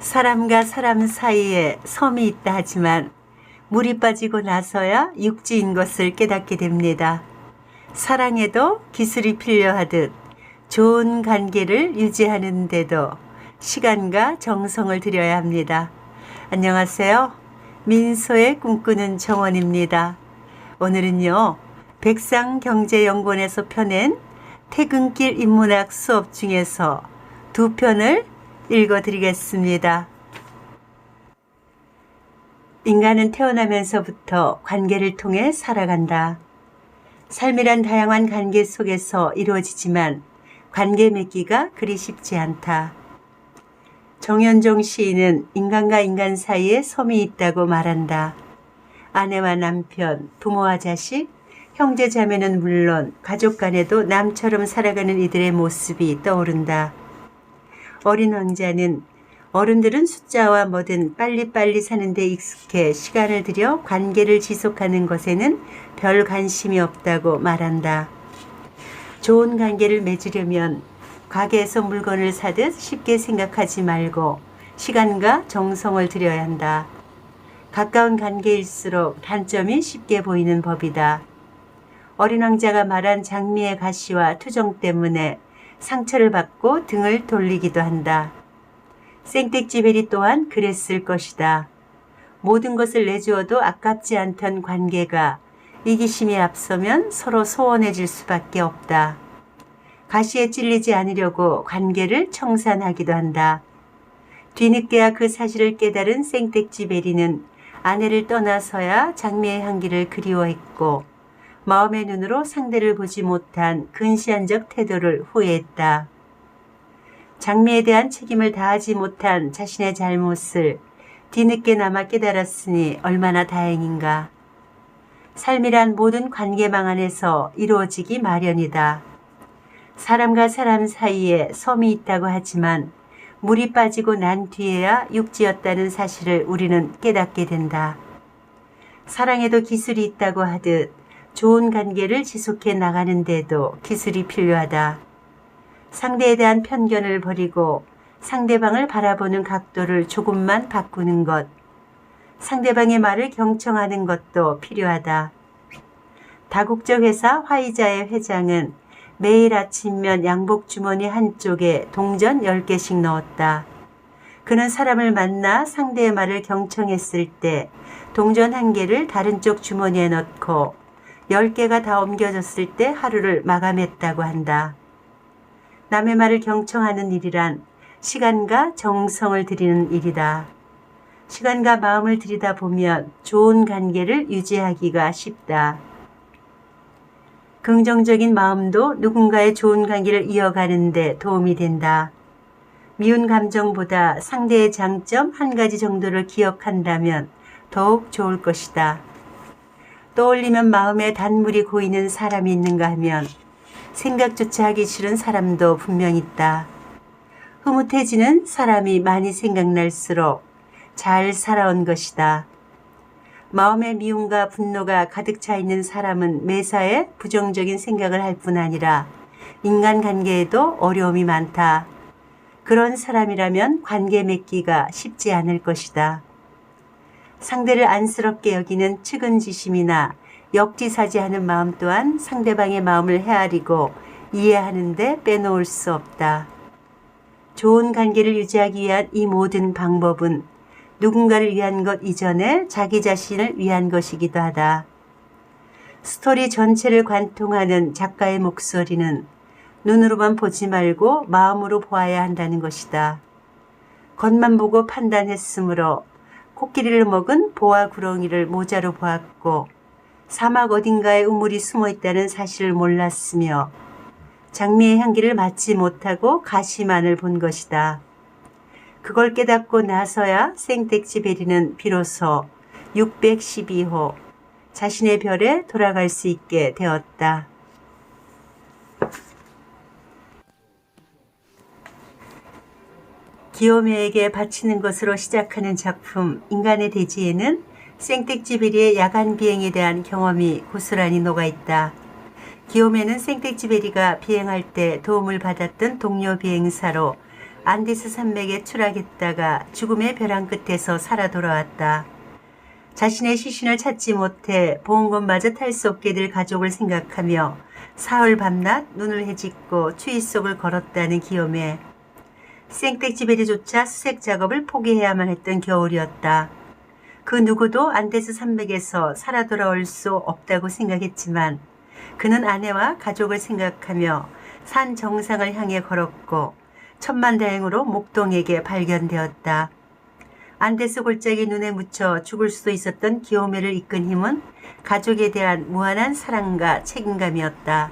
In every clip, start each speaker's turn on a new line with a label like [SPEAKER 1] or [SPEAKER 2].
[SPEAKER 1] 사람과 사람 사이에 섬이 있다 하지만 물이 빠지고 나서야 육지인 것을 깨닫게 됩니다. 사랑에도 기술이 필요하듯 좋은 관계를 유지하는데도 시간과 정성을 들여야 합니다. 안녕하세요. 민소의 꿈꾸는 정원입니다. 오늘은요, 백상경제연구원에서 펴낸 퇴근길 인문학 수업 중에서 두 편을 읽어드리겠습니다. 인간은 태어나면서부터 관계를 통해 살아간다. 삶이란 다양한 관계 속에서 이루어지지만 관계 맺기가 그리 쉽지 않다. 정현종 시인은 인간과 인간 사이에 섬이 있다고 말한다. 아내와 남편, 부모와 자식, 형제 자매는 물론 가족 간에도 남처럼 살아가는 이들의 모습이 떠오른다. 어린 왕자는 어른들은 숫자와 뭐든 빨리빨리 사는 데 익숙해 시간을 들여 관계를 지속하는 것에는 별 관심이 없다고 말한다. 좋은 관계를 맺으려면 가게에서 물건을 사듯 쉽게 생각하지 말고 시간과 정성을 들여야 한다. 가까운 관계일수록 단점이 쉽게 보이는 법이다. 어린 왕자가 말한 장미의 가시와 투정 때문에 상처를 받고 등을 돌리기도 한다. 생택지베리 또한 그랬을 것이다. 모든 것을 내주어도 아깝지 않던 관계가 이기심이 앞서면 서로 소원해질 수밖에 없다. 가시에 찔리지 않으려고 관계를 청산하기도 한다. 뒤늦게야 그 사실을 깨달은 생택지베리는 아내를 떠나서야 장미의 향기를 그리워했고 마음의 눈으로 상대를 보지 못한 근시안적 태도를 후회했다. 장미에 대한 책임을 다하지 못한 자신의 잘못을 뒤늦게나마 깨달았으니 얼마나 다행인가. 삶이란 모든 관계망 안에서 이루어지기 마련이다. 사람과 사람 사이에 섬이 있다고 하지만 물이 빠지고 난 뒤에야 육지였다는 사실을 우리는 깨닫게 된다. 사랑에도 기술이 있다고 하듯 좋은 관계를 지속해 나가는데도 기술이 필요하다. 상대에 대한 편견을 버리고 상대방을 바라보는 각도를 조금만 바꾸는 것, 상대방의 말을 경청하는 것도 필요하다. 다국적 회사 화이자의 회장은 매일 아침면 양복 주머니 한쪽에 동전 10개씩 넣었다. 그는 사람을 만나 상대의 말을 경청했을 때 동전 1개를 다른 쪽 주머니에 넣고 10개가 다 옮겨졌을 때 하루를 마감했다고 한다. 남의 말을 경청하는 일이란 시간과 정성을 들이는 일이다. 시간과 마음을 들이다 보면 좋은 관계를 유지하기가 쉽다. 긍정적인 마음도 누군가의 좋은 관계를 이어가는 데 도움이 된다. 미운 감정보다 상대의 장점 한 가지 정도를 기억한다면 더욱 좋을 것이다. 떠올리면 마음에 단물이 고이는 사람이 있는가 하면 생각조차 하기 싫은 사람도 분명 있다. 흐뭇해지는 사람이 많이 생각날수록 잘 살아온 것이다. 마음의 미움과 분노가 가득 차 있는 사람은 매사에 부정적인 생각을 할 뿐 아니라 인간관계에도 어려움이 많다. 그런 사람이라면 관계 맺기가 쉽지 않을 것이다. 상대를 안쓰럽게 여기는 측은지심이나 역지사지하는 마음 또한 상대방의 마음을 헤아리고 이해하는 데 빼놓을 수 없다. 좋은 관계를 유지하기 위한 이 모든 방법은 누군가를 위한 것 이전에 자기 자신을 위한 것이기도 하다. 스토리 전체를 관통하는 작가의 목소리는 눈으로만 보지 말고 마음으로 보아야 한다는 것이다. 겉만 보고 판단했으므로 코끼리를 먹은 보아 구렁이를 모자로 보았고 사막 어딘가에 우물이 숨어 있다는 사실을 몰랐으며 장미의 향기를 맡지 못하고 가시만을 본 것이다. 그걸 깨닫고 나서야 생택지베리는 비로소 612호 자신의 별에 돌아갈 수 있게 되었다. 기요메에게 바치는 것으로 시작하는 작품 인간의 대지에는 생택지베리의 야간 비행에 대한 경험이 고스란히 녹아있다. 기요메는 생택지베리가 비행할 때 도움을 받았던 동료 비행사로 안데스 산맥에 추락했다가 죽음의 벼랑 끝에서 살아 돌아왔다. 자신의 시신을 찾지 못해 보험금마저 탈 수 없게 될 가족을 생각하며 사흘 밤낮 눈을 헤집고 추위 속을 걸었다는 기욤에 생떼지베리조차 수색 작업을 포기해야만 했던 겨울이었다. 그 누구도 안데스 산맥에서 살아 돌아올 수 없다고 생각했지만 그는 아내와 가족을 생각하며 산 정상을 향해 걸었고 천만다행으로 목동에게 발견되었다. 안데스 골짜기 눈에 묻혀 죽을 수도 있었던 기욤을 이끈 힘은 가족에 대한 무한한 사랑과 책임감이었다.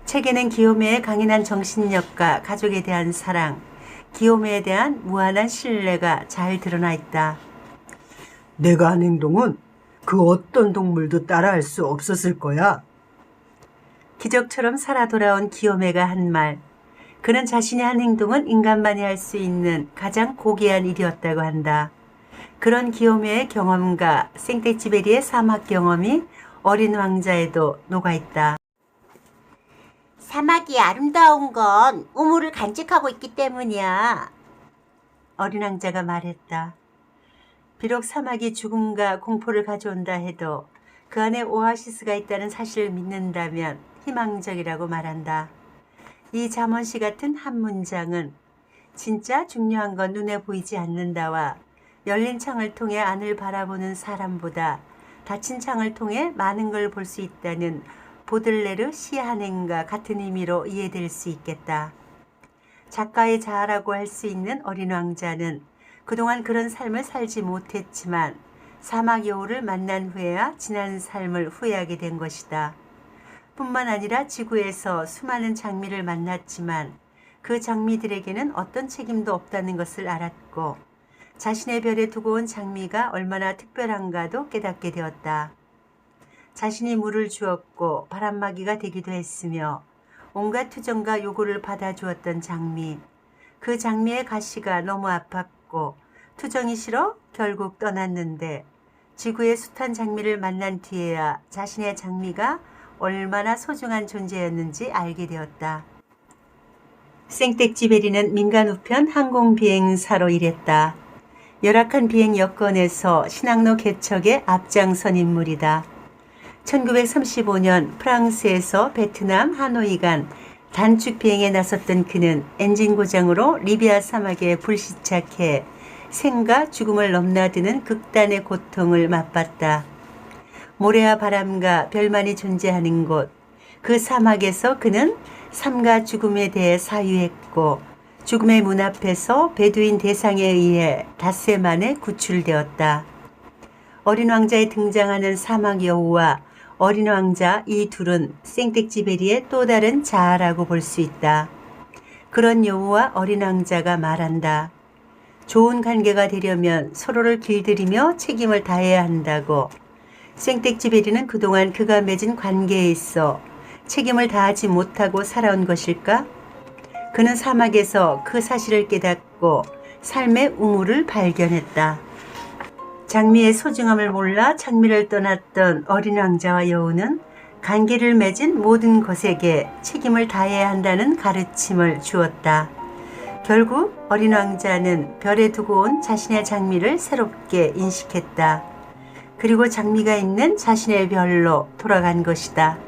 [SPEAKER 1] 책에는 기욤의 강인한 정신력과 가족에 대한 사랑, 기욤에 대한 무한한 신뢰가 잘 드러나 있다.
[SPEAKER 2] 내가 한 행동은 그 어떤 동물도 따라할 수 없었을 거야.
[SPEAKER 1] 기적처럼 살아 돌아온 기욤애가 한 말. 그는 자신의 한 행동은 인간만이 할 수 있는 가장 고귀한 일이었다고 한다. 그런 기욤애의 경험과 생떼지베리의 사막 경험이 어린 왕자에도 녹아있다.
[SPEAKER 3] 사막이 아름다운 건 우물을 간직하고 있기 때문이야.
[SPEAKER 1] 어린 왕자가 말했다. 비록 사막이 죽음과 공포를 가져온다 해도 그 안에 오아시스가 있다는 사실을 믿는다면 희망적이라고 말한다. 이 잠언시 같은 한 문장은 진짜 중요한 건 눈에 보이지 않는다와 열린 창을 통해 안을 바라보는 사람보다 닫힌 창을 통해 많은 걸 볼 수 있다는 보들레르 시 한행과 같은 의미로 이해될 수 있겠다. 작가의 자아라고 할 수 있는 어린 왕자는 그동안 그런 삶을 살지 못했지만 사막 여우를 만난 후에야 지난 삶을 후회하게 된 것이다. 뿐만 아니라 지구에서 수많은 장미를 만났지만 그 장미들에게는 어떤 책임도 없다는 것을 알았고 자신의 별에 두고 온 장미가 얼마나 특별한가도 깨닫게 되었다. 자신이 물을 주었고 바람막이가 되기도 했으며 온갖 투정과 요구를 받아주었던 장미. 그 장미의 가시가 너무 아팠고 투정이 싫어 결국 떠났는데 지구의 숱한 장미를 만난 뒤에야 자신의 장미가 얼마나 소중한 존재였는지 알게 되었다. 생떼지베리는 민간 우편 항공비행사로 일했다. 열악한 비행 여건에서 신항로 개척에 앞장선 인물이다. 1935년 프랑스에서 베트남 하노이 간 단축 비행에 나섰던 그는 엔진 고장으로 리비아 사막에 불시착해 생과 죽음을 넘나드는 극단의 고통을 맛봤다. 모래와 바람과 별만이 존재하는 곳, 그 사막에서 그는 삶과 죽음에 대해 사유했고 죽음의 문 앞에서 베두인 대상에 의해 닷새 만에 구출되었다. 어린 왕자에 등장하는 사막 여우와 어린 왕자 이 둘은 생떼지베리의 또 다른 자아라고 볼 수 있다. 그런 여우와 어린 왕자가 말한다. 좋은 관계가 되려면 서로를 길들이며 책임을 다해야 한다고. 생떼지베리는 그동안 그가 맺은 관계에 있어 책임을 다하지 못하고 살아온 것일까? 그는 사막에서 그 사실을 깨닫고 삶의 우물을 발견했다. 장미의 소중함을 몰라 장미를 떠났던 어린 왕자와 여우는 관계를 맺은 모든 것에게 책임을 다해야 한다는 가르침을 주었다. 결국 어린 왕자는 별에 두고 온 자신의 장미를 새롭게 인식했다. 그리고 장미가 있는 자신의 별로 돌아간 것이다.